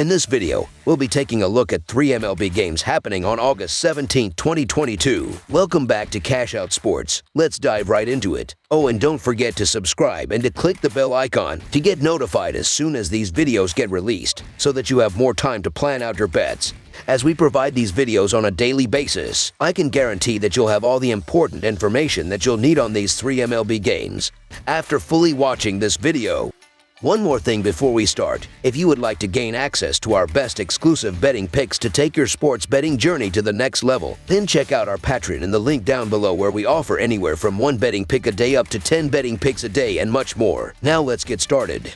In this video, we'll be taking a look at 3 MLB games happening on August 17, 2022. Welcome back to Cash Out Sports. Let's dive right into it. Oh, and don't forget to subscribe and to click the bell icon to get notified as soon as these videos get released, so that you have more time to plan out your bets. As we provide these videos on a daily basis, I can guarantee that you'll have all the important information that you'll need on these 3 MLB games after fully watching this video. One more thing before we start. If you would like to gain access to our best exclusive betting picks to take your sports betting journey to the next level, then check out our Patreon in the link down below, where we offer anywhere from 1 betting pick a day up to 10 betting picks a day and much more. Now let's get started.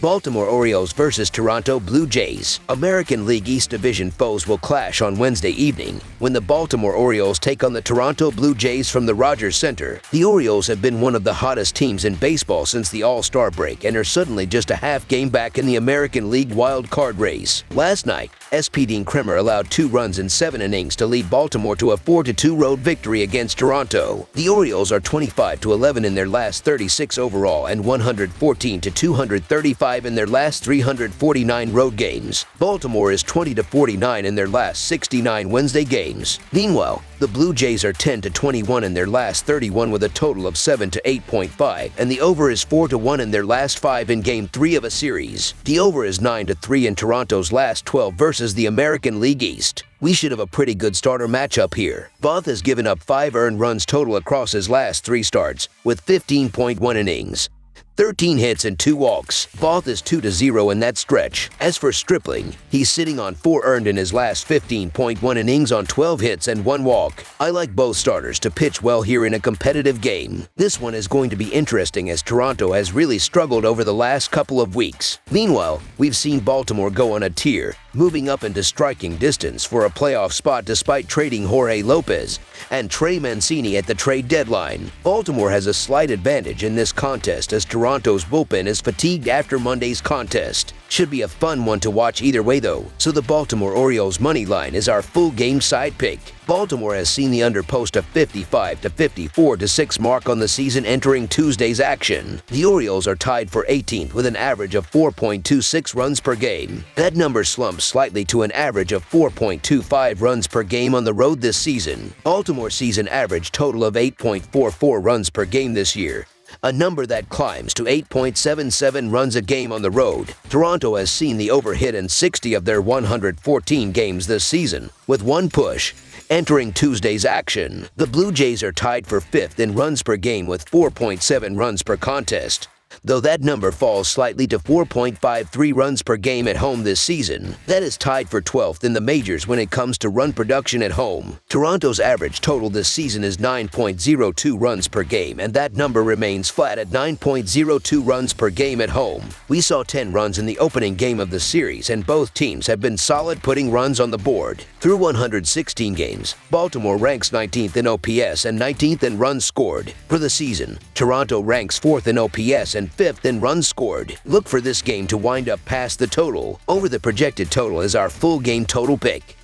Baltimore Orioles versus Toronto Blue Jays. American League East Division foes will clash on Wednesday evening when the Baltimore Orioles take on the Toronto Blue Jays from the Rogers Center. The Orioles have been one of the hottest teams in baseball since the All-Star break and are suddenly just a half game back in the American League wild card race. Last night, SP Dean Kremer allowed 2 runs in 7 innings to lead Baltimore to a 4-2 road victory against Toronto. The Orioles are 25-11 in their last 36 overall and 114-235 in their last 349 road games. Baltimore is 20-49 in their last 69 Wednesday games. Meanwhile, the Blue Jays are 10-21 in their last 31 with a total of 7-8.5, and the over is 4-1 in their last 5 in Game 3 of a series. The over is 9-3 in Toronto's last 12 versus the American League East. We should have a pretty good starter matchup here. Voth has given up 5 earned runs total across his last 3 starts, with 15.1 innings. 13 hits and 2 walks. Voth is 2-0 in that stretch. As for Stripling, he's sitting on 4 earned in his last 15.1 innings on 12 hits and 1 walk. I like both starters to pitch well here in a competitive game. This one is going to be interesting as Toronto has really struggled over the last couple of weeks. Meanwhile, we've seen Baltimore go on a tear, moving up into striking distance for a playoff spot despite trading Jorge Lopez and Trey Mancini at the trade deadline. Baltimore has a slight advantage in this contest as Toronto's bullpen is fatigued after Monday's contest. Should be a fun one to watch either way though, so the Baltimore Orioles money line is our full game side pick. Baltimore has seen the under post a 55-54-6 mark on the season entering Tuesday's action. The Orioles are tied for 18th with an average of 4.26 runs per game. That number slumps slightly to an average of 4.25 runs per game on the road this season. Baltimore sees an average total of 8.44 runs per game this year, a number that climbs to 8.77 runs a game on the road. Toronto has seen the over hit in 60 of their 114 games this season, with 1 push. Entering Tuesday's action, the Blue Jays are tied for 5th in runs per game with 4.7 runs per contest, though that number falls slightly to 4.53 runs per game at home this season. That is tied for 12th in the majors when it comes to run production at home. Toronto's average total this season is 9.02 runs per game, and that number remains flat at 9.02 runs per game at home. We saw 10 runs in the opening game of the series, and both teams have been solid putting runs on the board. Through 116 games, Baltimore ranks 19th in OPS and 19th in runs scored. For the season, Toronto ranks 4th in OPS and 5th in runs scored. Look for this game to wind up past the total. Over the projected total is our full game total pick.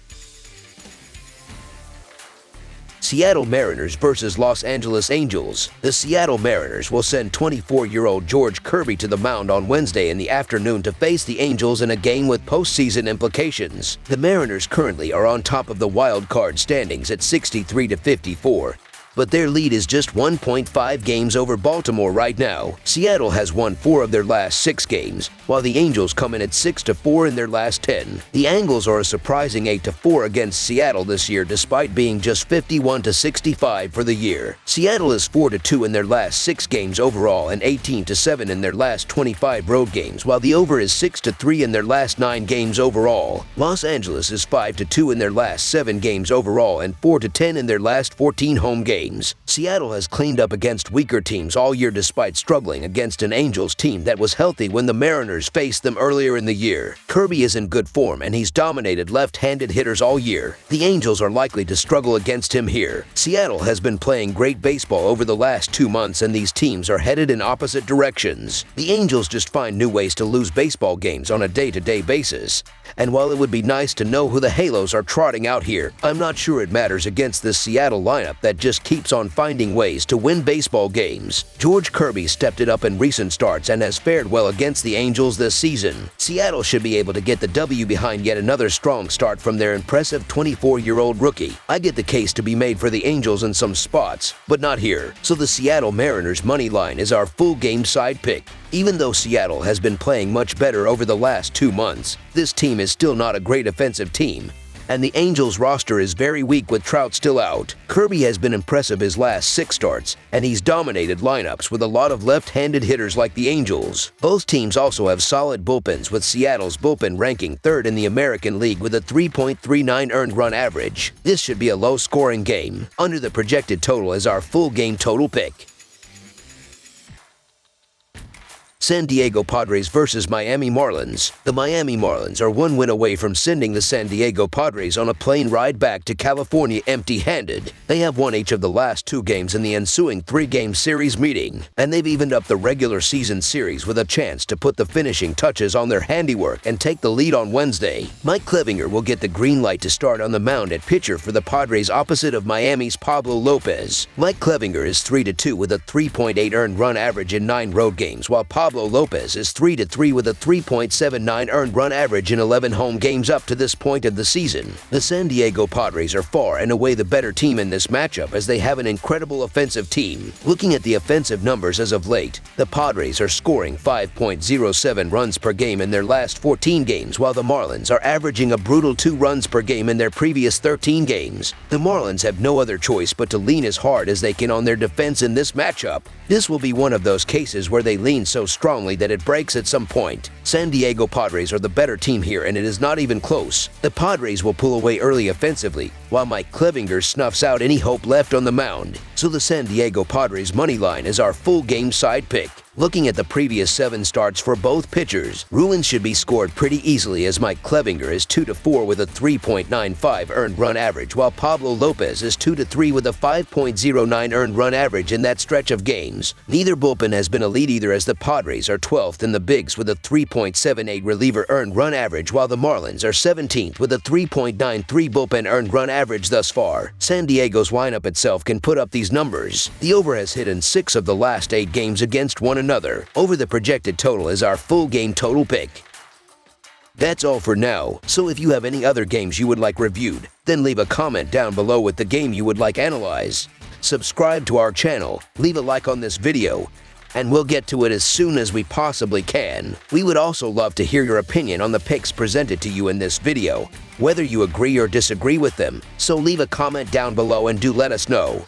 Seattle Mariners versus Los Angeles Angels. The Seattle Mariners will send 24-year-old George Kirby to the mound on Wednesday in the afternoon to face the Angels in a game with postseason implications. The Mariners currently are on top of the wild card standings at 63-54. But their lead is just 1.5 games over Baltimore right now. Seattle has won 4 of their last 6 games, while the Angels come in at 6-4 in their last 10. The Angles are a surprising 8-4 against Seattle this year, despite being just 51-65 for the year. Seattle is 4-2 in their last 6 games overall and 18-7 in their last 25 road games, while the over is 6-3 in their last 9 games overall. Los Angeles is 5-2 in their last 7 games overall and 4-10 in their last 14 home games. Seattle has cleaned up against weaker teams all year despite struggling against an Angels team that was healthy when the Mariners faced them earlier in the year. Kirby is in good form and he's dominated left-handed hitters all year. The Angels are likely to struggle against him here. Seattle has been playing great baseball over the last 2 months and these teams are headed in opposite directions. The Angels just find new ways to lose baseball games on a day-to-day basis. And while it would be nice to know who the Halos are trotting out here, I'm not sure it matters against this Seattle lineup that just keeps keeps on finding ways to win baseball games. George Kirby stepped it up in recent starts and has fared well against the Angels this season. Seattle should be able to get the W behind yet another strong start from their impressive 24-year-old rookie. I get the case to be made for the Angels in some spots, but not here. So the Seattle Mariners money line is our full game side pick. Even though Seattle has been playing much better over the last 2 months, this team is still not a great offensive team, and the Angels roster is very weak with Trout still out. Kirby has been impressive his last 6 starts, and he's dominated lineups with a lot of left-handed hitters like the Angels. Both teams also have solid bullpens, with Seattle's bullpen ranking 3rd in the American League with a 3.39 earned run average. This should be a low-scoring game. Under the projected total is our full game total pick. San Diego Padres versus Miami Marlins. The Miami Marlins are 1 win away from sending the San Diego Padres on a plane ride back to California empty-handed. They have won each of the last 2 games in the ensuing 3-game series meeting, and they've evened up the regular season series with a chance to put the finishing touches on their handiwork and take the lead on Wednesday. Mike Clevinger will get the green light to start on the mound at pitcher for the Padres opposite of Miami's Pablo Lopez. Mike Clevinger is 3-2 with a 3.8 earned run average in 9 road games, while Pablo Lopez is 3-3 with a 3.79 earned run average in 11 home games up to this point of the season. The San Diego Padres are far and away the better team in this matchup, as they have an incredible offensive team. Looking at the offensive numbers as of late, the Padres are scoring 5.07 runs per game in their last 14 games, while the Marlins are averaging a brutal 2 runs per game in their previous 13 games. The Marlins have no other choice but to lean as hard as they can on their defense in this matchup. This will be one of those cases where they lean so strongly that it breaks at some point. San Diego Padres are the better team here, and it is not even close. The Padres will pull away early offensively, while Mike Clevinger snuffs out any hope left on the mound. So the San Diego Padres money line is our full game side pick. Looking at the previous 7 starts for both pitchers, runs should be scored pretty easily, as Mike Clevinger is 2-4 with a 3.95 earned run average, while Pablo Lopez is 2-3 with a 5.09 earned run average in that stretch of games. Neither bullpen has been elite either, as the Padres are 12th in the Bigs with a 3.78 reliever earned run average, while the Marlins are 17th with a 3.93 bullpen earned run average thus far. San Diego's lineup itself can put up these numbers. The over has hit in 6 of the last 8 games against one another. Over the projected total is our full game total pick. That's all for now, so if you have any other games you would like reviewed, then leave a comment down below with the game you would like analyzed. Subscribe to our channel, leave a like on this video, and we'll get to it as soon as we possibly can. We would also love to hear your opinion on the picks presented to you in this video, whether you agree or disagree with them, so leave a comment down below and do let us know.